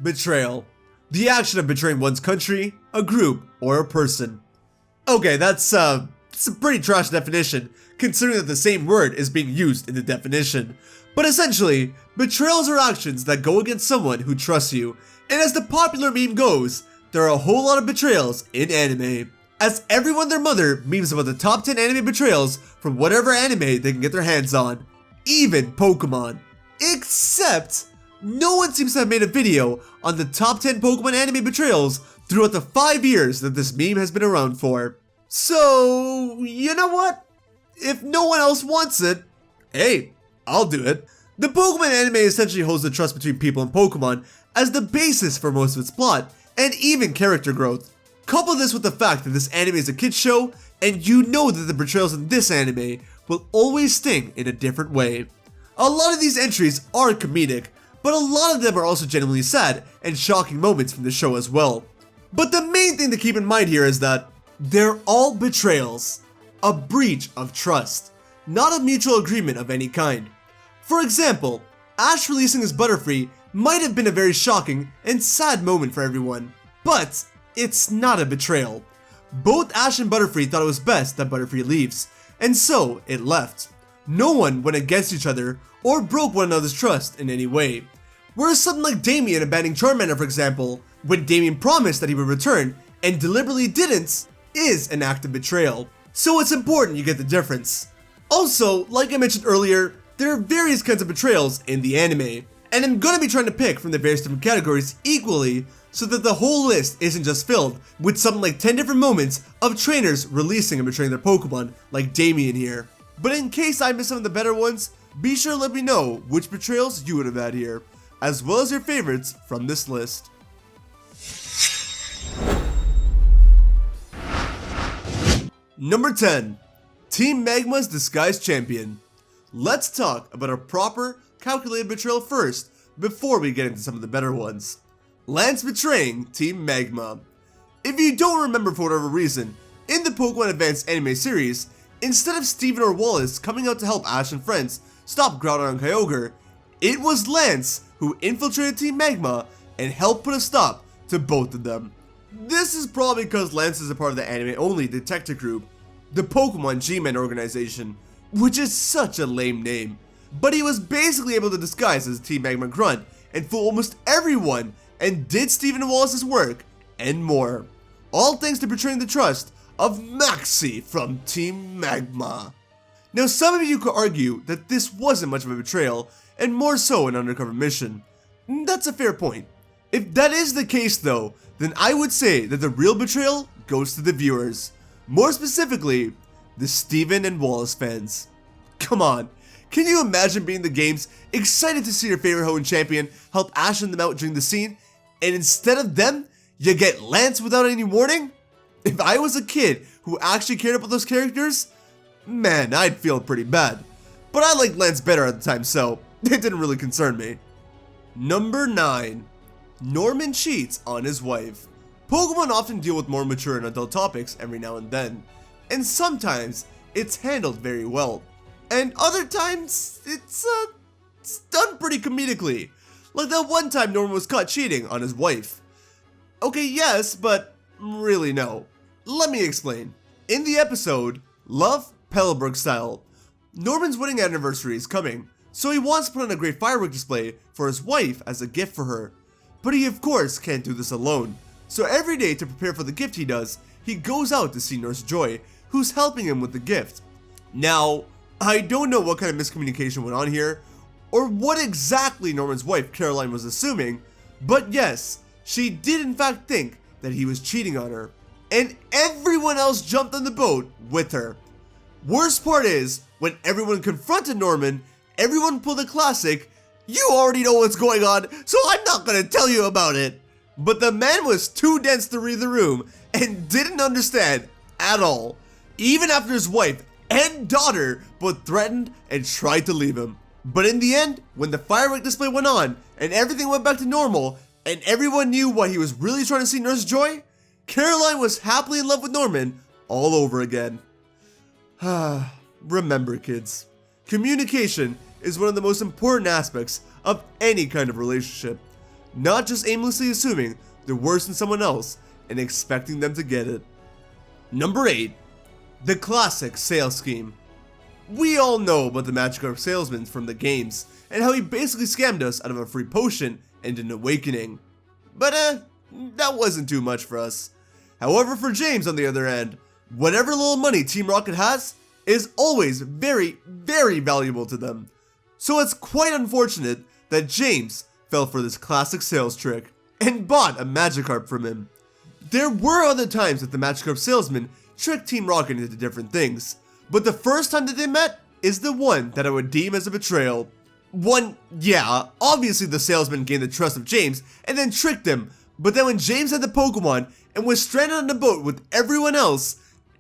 Betrayal. The action of betraying one's country, a group, or a person. Okay, that's a pretty trash definition, considering that the same word is being used in the definition. But essentially, betrayals are actions that go against someone who trusts you, and as the popular meme goes, there are a whole lot of betrayals in anime. As everyone and their mother memes about the top 10 anime betrayals from whatever anime they can get their hands on. Even Pokemon. Except, no one seems to have made a video on the top 10 Pokemon anime betrayals throughout the 5 years that this meme has been around for. So, you know what? If no one else wants it, hey, I'll do it. The Pokemon anime essentially holds the trust between people and Pokemon as the basis for most of its plot, and even character growth. Couple this with the fact that this anime is a kids show, and you know that the betrayals in this anime will always sting in a different way. A lot of these entries are comedic, but a lot of them are also genuinely sad and shocking moments from the show as well. But the main thing to keep in mind here is that they're all betrayals. A breach of trust, not a mutual agreement of any kind. For example, Ash releasing his Butterfree might have been a very shocking and sad moment for everyone, but it's not a betrayal. Both Ash and Butterfree thought it was best that Butterfree leaves, and so it left. No one went against each other or broke one another's trust in any way. Whereas something like Damien abandoning Charmander, for example, when Damien promised that he would return and deliberately didn't, is an act of betrayal. So it's important you get the difference. Also, like I mentioned earlier, there are various kinds of betrayals in the anime, and I'm gonna be trying to pick from the various different categories equally so that the whole list isn't just filled with something like 10 different moments of trainers releasing and betraying their Pokemon, like Damien here. But in case I missed some of the better ones, be sure to let me know which betrayals you would have had here, as well as your favorites from this list. Number 10. Team Magma's Disguised Champion. Let's talk about a proper, calculated betrayal first, before we get into some of the better ones. Lance betraying Team Magma. If you don't remember for whatever reason, in the Pokemon Advanced anime series, instead of Steven or Wallace coming out to help Ash and friends stop Groudon and Kyogre, it was Lance who infiltrated Team Magma and helped put a stop to both of them. This is probably because Lance is a part of the anime-only detective group, the Pokemon G-Men organization, which is such a lame name. But he was basically able to disguise as a Team Magma grunt and fool almost everyone and did Steven and Wallace's work and more. All thanks to betraying the trust of Maxie from Team Magma. Now some of you could argue that this wasn't much of a betrayal and more so an undercover mission. That's a fair point. If that is the case though, then I would say that the real betrayal goes to the viewers. More specifically, the Steven and Wallace fans. Come on, can you imagine being the games, excited to see your favorite Hoenn champion help Ash and them out during the scene, and instead of them, you get Lance without any warning? If I was a kid who actually cared about those characters, man, I'd feel pretty bad. But I liked Lance better at the time, so it didn't really concern me. Number 9. Norman cheats on his wife. Pokemon often deal with more mature and adult topics every now and then, and sometimes it's handled very well, and other times it's done pretty comedically, like that one time Norman was caught cheating on his wife. Okay, yes, but really no. Let me explain. In the episode, Love, Pellebrook Style, Norman's wedding anniversary is coming, so he wants to put on a great firework display for his wife as a gift for her. But he of course can't do this alone, so every day to prepare for the gift he does, he goes out to see Nurse Joy, who's helping him with the gift. Now, I don't know what kind of miscommunication went on here, or what exactly Norman's wife Caroline was assuming, but yes, she did in fact think that he was cheating on her, and everyone else jumped on the boat with her. Worst part is, when everyone confronted Norman, everyone pulled a classic, "You already know what's going on, so I'm not gonna tell you about it." But the man was too dense to read the room and didn't understand at all, even after his wife and daughter both threatened and tried to leave him. But in the end, when the firework display went on and everything went back to normal and everyone knew why he was really trying to see Nurse Joy, Caroline was happily in love with Norman all over again. Remember kids, communication is one of the most important aspects of any kind of relationship. not just aimlessly assuming they're worse than someone else and expecting them to get it. Number 8. The classic sales scheme. We all know about the Magikarp salesman from the games and how he basically scammed us out of a free potion and an awakening. But that wasn't too much for us. However, for James on the other end, whatever little money Team Rocket has is always very, very valuable to them. So it's quite unfortunate that James fell for this classic sales trick and bought a Magikarp from him. There were other times that the Magikarp salesman tricked Team Rocket into different things, but the first time that they met is the one that I would deem as a betrayal. Yeah, obviously the salesman gained the trust of James and then tricked him, but then when James had the Pokemon and was stranded on the boat with everyone else,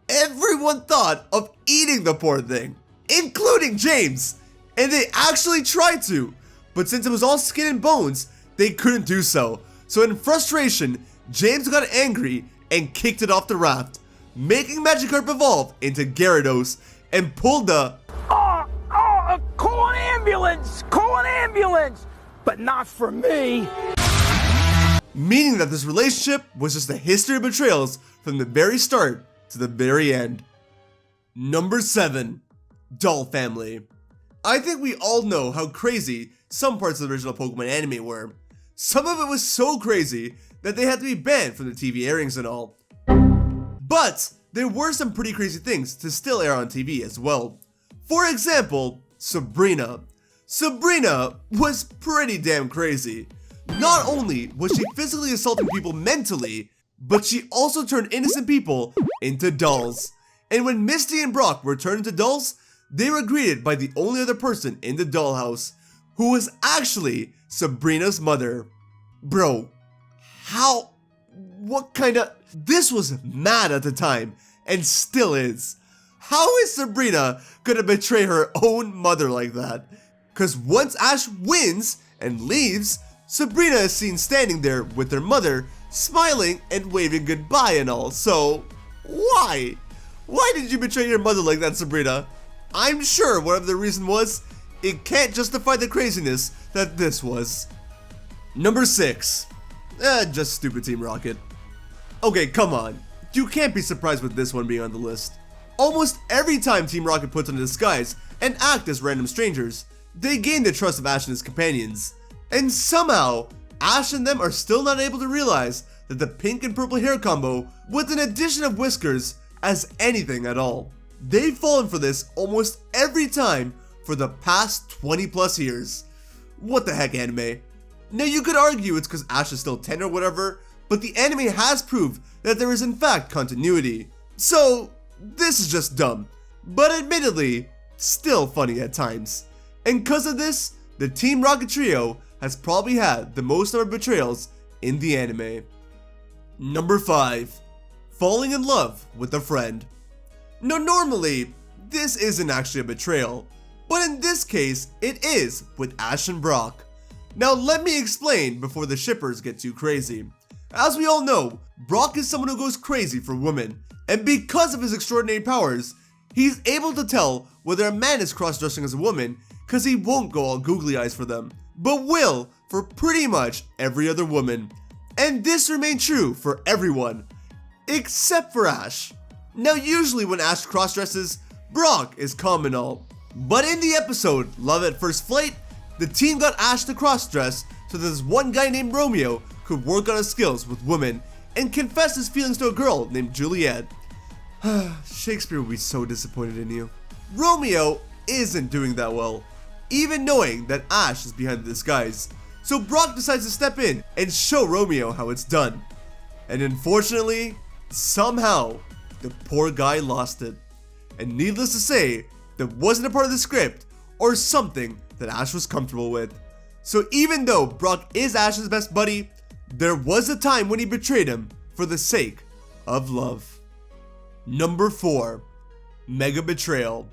everyone thought of eating the poor thing, including James, and they actually tried to, but since it was all skin and bones, they couldn't do so. So in frustration, James got angry and kicked it off the raft, making Magikarp evolve into Gyarados and pulled the call an ambulance! Call an ambulance! But not for me! Meaning that this relationship was just a history of betrayals from the very start to the very end. Number 7. Doll Family. I think we all know how crazy some parts of the original Pokemon anime were. Some of it was so crazy that they had to be banned from the TV airings and all. But there were some pretty crazy things to still air on TV as well. For example, Sabrina. Sabrina was pretty damn crazy. Not only was she physically assaulting people mentally, but she also turned innocent people into dolls. And when Misty and Brock were turned into dolls, they were greeted by the only other person in the dollhouse, who was actually Sabrina's mother. Bro, this was mad at the time, and still is. How is Sabrina gonna betray her own mother like that? Cause once Ash wins and leaves, Sabrina is seen standing there with her mother, smiling and waving goodbye and all, so why? Why did you betray your mother like that, Sabrina? I'm sure whatever the reason was, it can't justify the craziness that this was. Number 6. Just stupid Team Rocket. Okay, come on. You can't be surprised with this one being on the list. Almost every time Team Rocket puts on a disguise and act as random strangers, they gain the trust of Ash and his companions. And somehow, Ash and them are still not able to realize that the pink and purple hair combo with an addition of whiskers as anything at all. They've fallen for this almost every time for the past 20 plus years. What the heck, anime? Now you could argue it's because Ash is still 10 or whatever, but the anime has proved that there is in fact continuity. So this is just dumb, but admittedly, still funny at times. And because of this, the Team Rocket trio has probably had the most number of betrayals in the anime. Number 5. Falling in love with a friend. Now normally, this isn't actually a betrayal, but in this case, it is with Ash and Brock. Now let me explain before the shippers get too crazy. As we all know, Brock is someone who goes crazy for women, and because of his extraordinary powers, he's able to tell whether a man is cross-dressing as a woman because he won't go all googly eyes for them, but will for pretty much every other woman. And this remained true for everyone, except for Ash. Now usually when Ash cross-dresses, Brock is calm and all. But in the episode Love at First Flight, the team got Ash to cross-dress so that this one guy named Romeo could work on his skills with women and confess his feelings to a girl named Juliet. Shakespeare would be so disappointed in you. Romeo isn't doing that well, even knowing that Ash is behind the disguise. So Brock decides to step in and show Romeo how it's done. And unfortunately, somehow, the poor guy lost it. And needless to say, that wasn't a part of the script or something that Ash was comfortable with. So even though Brock is Ash's best buddy, there was a time when he betrayed him for the sake of love. Number 4. Mega Betrayal.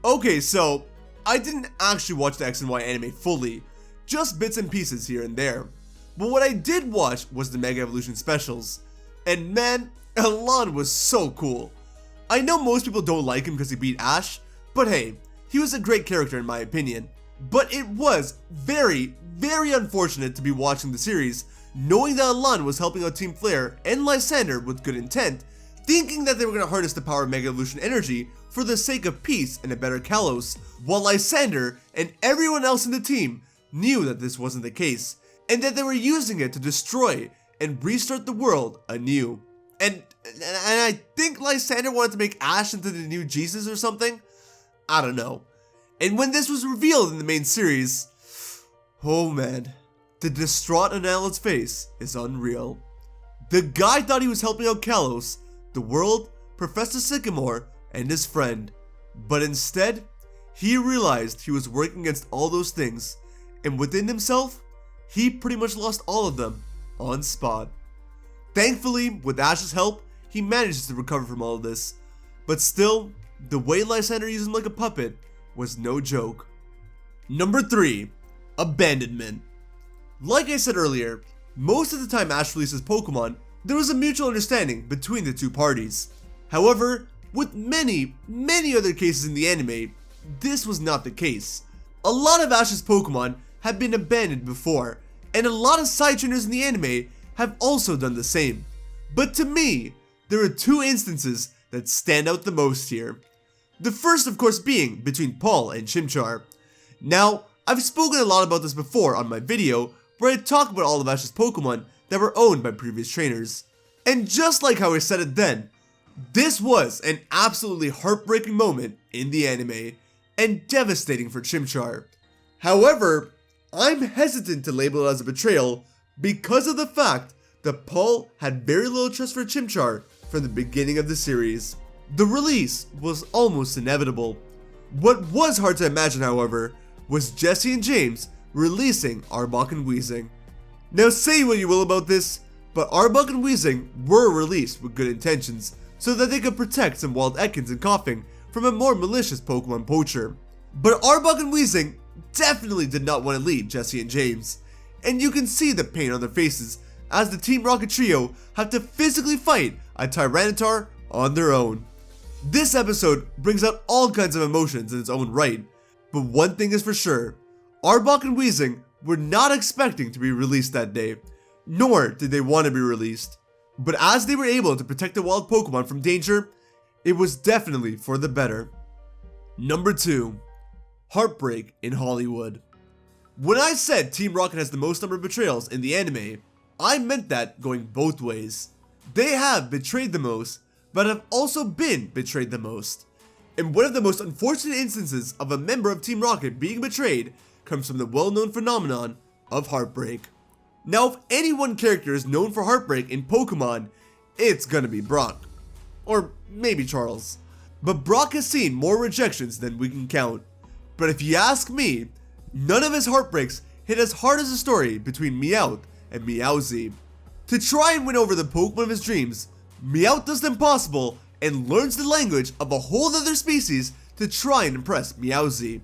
Okay, so I didn't actually watch the X and Y anime fully, just bits and pieces here and there. But what I did watch was the Mega Evolution specials, and man, Elan was so cool. I know most people don't like him because he beat Ash, but hey, he was a great character in my opinion. But it was very, very unfortunate to be watching the series, knowing that Alan was helping out Team Flare and Lysander with good intent, thinking that they were going to harness the power of Mega Evolution energy for the sake of peace and a better Kalos, while Lysander and everyone else in the team knew that this wasn't the case, and that they were using it to destroy and restart the world anew. And I think Lysander wanted to make Ash into the new Jesus or something? I don't know. And when this was revealed in the main series, oh man, the distraught on Alan's face is unreal. The guy thought he was helping out Kalos, the world, Professor Sycamore, and his friend. But instead, he realized he was working against all those things, and within himself, he pretty much lost all of them on spot. Thankfully, with Ash's help, he manages to recover from all of this. But still, the way Lysander used him like a puppet was no joke. Number 3. Abandonment. Like I said earlier, most of the time Ash releases Pokemon, there was a mutual understanding between the two parties. However, with many other cases in the anime, this was not the case. A lot of Ash's Pokemon have been abandoned before, and a lot of side trainers in the anime have also done the same. But to me, there are two instances that stand out the most here. The first, of course, being between Paul and Chimchar. Now, I've spoken a lot about this before on my video, where I talk about all of Ash's Pokemon that were owned by previous trainers. And just like how I said it then, this was an absolutely heartbreaking moment in the anime, and devastating for Chimchar. However, I'm hesitant to label it as a betrayal because of the fact that Paul had very little trust for Chimchar from the beginning of the series. The release was almost inevitable. What was hard to imagine, however, was Jesse and James releasing Arbok and Weezing. Now say what you will about this, but Arbok and Weezing were released with good intentions so that they could protect some wild Ekans and Coughing from a more malicious Pokemon poacher. But Arbok and Weezing definitely did not want to leave Jesse and James, and you can see the pain on their faces as the Team Rocket trio have to physically fight a Tyranitar on their own. This episode brings out all kinds of emotions in its own right, but one thing is for sure, Arbok and Weezing were not expecting to be released that day, nor did they want to be released. But as they were able to protect the wild Pokemon from danger, it was definitely for the better. Number 2. Heartbreak in Hollywood. When I said Team Rocket has the most number of betrayals in the anime, I meant that going both ways. They have betrayed the most, but have also been betrayed the most. And one of the most unfortunate instances of a member of Team Rocket being betrayed comes from the well-known phenomenon of Heartbreak. Now, if any one character is known for Heartbreak in Pokemon, it's gonna be Brock. Or maybe Charles. But Brock has seen more rejections than we can count. But if you ask me, none of his heartbreaks hit as hard as the story between Meowth and Meowsy. To try and win over the Pokemon of his dreams, Meowth does the impossible and learns the language of a whole other species to try and impress Meowsy.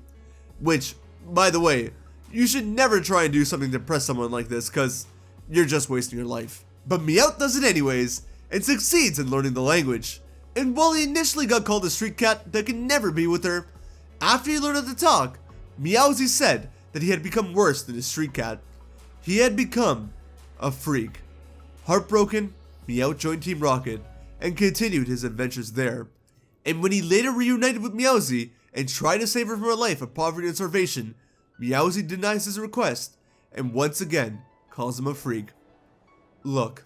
Which, by the way, you should never try and do something to impress someone like this, cause you're just wasting your life. But Meowth does it anyways, and succeeds in learning the language. And while he initially got called a street cat that could never be with her, after he learned how to talk, Meowsy said that he had become worse than a street cat. He had become a freak. Heartbroken, Meowth joined Team Rocket and continued his adventures there. And when he later reunited with Meowsy and tried to save her from her life of poverty and starvation, Meowsy denies his request and once again calls him a freak. Look,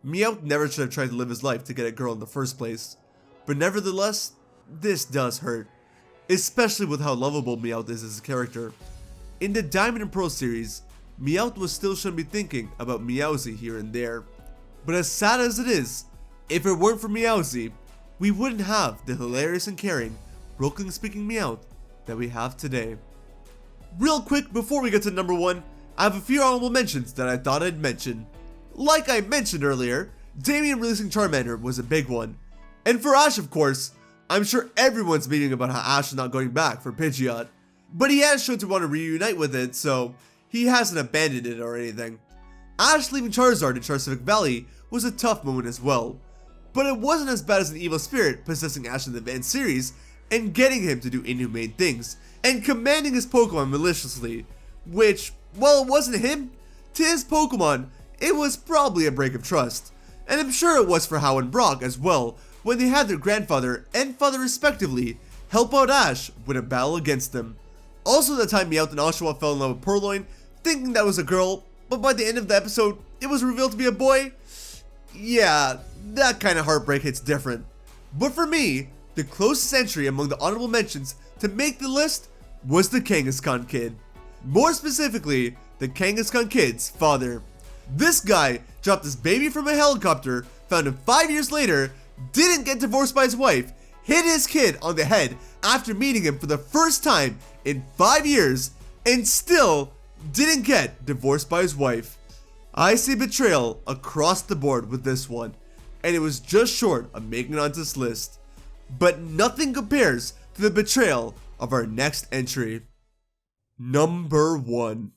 Meowth never should have tried to live his life to get a girl in the first place, but nevertheless, this does hurt. Especially with how lovable Meowth is as a character. In the Diamond and Pearl series, Meowth was still shown to be thinking about Meowsy here and there. But as sad as it is, if it weren't for Meowsy, we wouldn't have the hilarious and caring, Brooklyn speaking Meowth that we have today. Real quick before we get to number 1, I have a few honorable mentions that I thought I'd mention. Like I mentioned earlier, Damien releasing Charmander was a big one. And for Ash, of course, I'm sure everyone's memeing about how Ash is not going back for Pidgeot. But he has shown to want to reunite with it, so he hasn't abandoned it or anything. Ash leaving Charizard in Charcific Valley was a tough moment as well. But it wasn't as bad as an evil spirit possessing Ash in the Advanced series, and getting him to do inhumane things, and commanding his Pokemon maliciously, which, while it wasn't him, to his Pokemon, it was probably a break of trust. And I'm sure it was for Hau and Brock as well, when they had their grandfather and father respectively help out Ash win a battle against them. Also the time Meowth and Oshawott fell in love with Purloin, thinking that was a girl, but by the end of the episode, it was revealed to be a boy. Yeah, that kind of heartbreak hits different. But for me, the closest entry among the honorable mentions to make the list was the Kangaskhan Kid. More specifically, the Kangaskhan Kid's father. This guy dropped his baby from a helicopter, found him 5 years later, didn't get divorced by his wife, hit his kid on the head after meeting him for the first time in 5 years, and still didn't get divorced by his wife. I see betrayal across the board with this one, and it was just short of making it onto this list. But nothing compares to the betrayal of our next entry. Number 1.